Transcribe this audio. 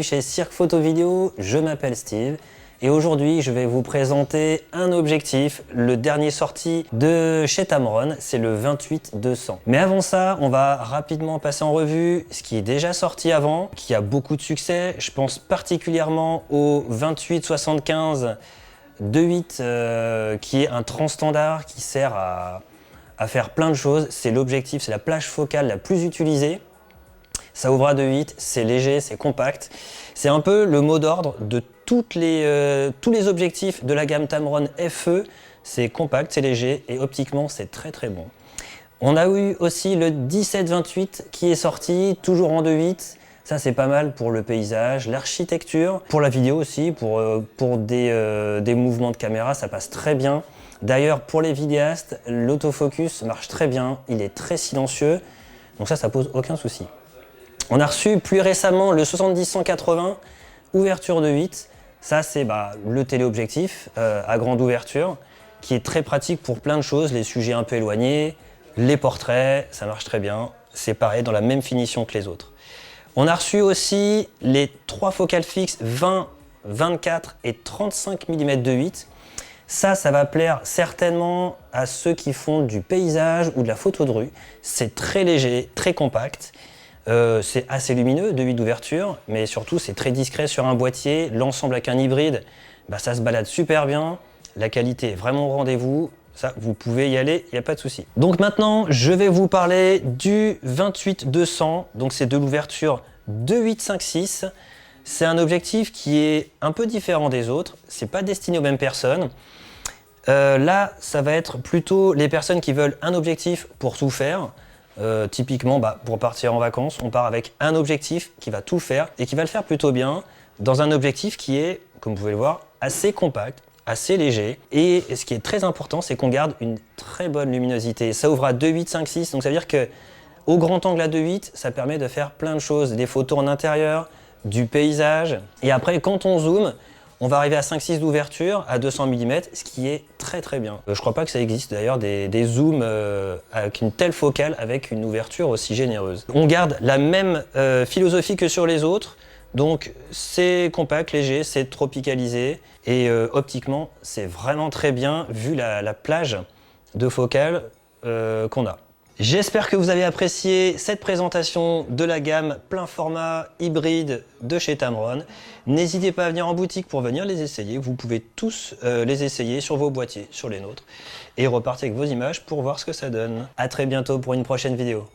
chez Cirque Photo Vidéo, je m'appelle Steve et aujourd'hui je vais vous présenter un objectif, le dernier sorti de chez Tamron, c'est le 28-200. Mais avant ça, on va rapidement passer en revue ce qui est déjà sorti avant, qui a beaucoup de succès. Je pense particulièrement au 28-75 2.8 qui est un transstandard qui sert à faire plein de choses. C'est l'objectif, c'est la plage focale la plus utilisée. Ça ouvre à 2.8, c'est léger, c'est compact. C'est un peu le mot d'ordre de tous les objectifs de la gamme Tamron FE. C'est compact, c'est léger et optiquement c'est très très bon. On a eu aussi le 17-28 qui est sorti, toujours en 2.8. Ça c'est pas mal pour le paysage, l'architecture, pour la vidéo aussi, pour des mouvements de caméra, ça passe très bien. D'ailleurs pour les vidéastes, l'autofocus marche très bien, il est très silencieux, donc ça pose aucun souci. On a reçu plus récemment le 70-180, ouverture de 8. Ça c'est le téléobjectif à grande ouverture, qui est très pratique pour plein de choses, les sujets un peu éloignés, les portraits, ça marche très bien. C'est pareil, dans la même finition que les autres. On a reçu aussi les 3 focales fixes 20, 24 et 35 mm de 8. Ça va plaire certainement à ceux qui font du paysage ou de la photo de rue. C'est très léger, très compact. C'est assez lumineux, 2.8 d'ouverture, mais surtout c'est très discret sur un boîtier. L'ensemble avec un hybride, ça se balade super bien. La qualité est vraiment au rendez-vous. Ça, vous pouvez y aller, il n'y a pas de souci. Donc maintenant, je vais vous parler du 28-200. Donc c'est de l'ouverture 2.8-5.6. C'est un objectif qui est un peu différent des autres. C'est pas destiné aux mêmes personnes. Là, ça va être plutôt les personnes qui veulent un objectif pour tout faire. Typiquement, pour partir en vacances, on part avec un objectif qui va tout faire et qui va le faire plutôt bien dans un objectif qui est, comme vous pouvez le voir, assez compact, assez léger. Et ce qui est très important, c'est qu'on garde une très bonne luminosité. Ça ouvre à 2.8-5.6, donc ça veut dire que au grand angle à 2.8, ça permet de faire plein de choses, des photos en intérieur, du paysage. Et après, quand on zoome, on va arriver à 5.6 d'ouverture à 200 mm, ce qui est très très bien. Je crois pas que ça existe d'ailleurs des zooms avec une telle focale avec une ouverture aussi généreuse. On garde la même philosophie que sur les autres, donc c'est compact, léger, c'est tropicalisé et optiquement c'est vraiment très bien vu la plage de focale qu'on a. J'espère que vous avez apprécié cette présentation de la gamme plein format hybride de chez Tamron. N'hésitez pas à venir en boutique pour venir les essayer. Vous pouvez tous les essayer sur vos boîtiers, sur les nôtres, et repartir avec vos images pour voir ce que ça donne. À très bientôt pour une prochaine vidéo.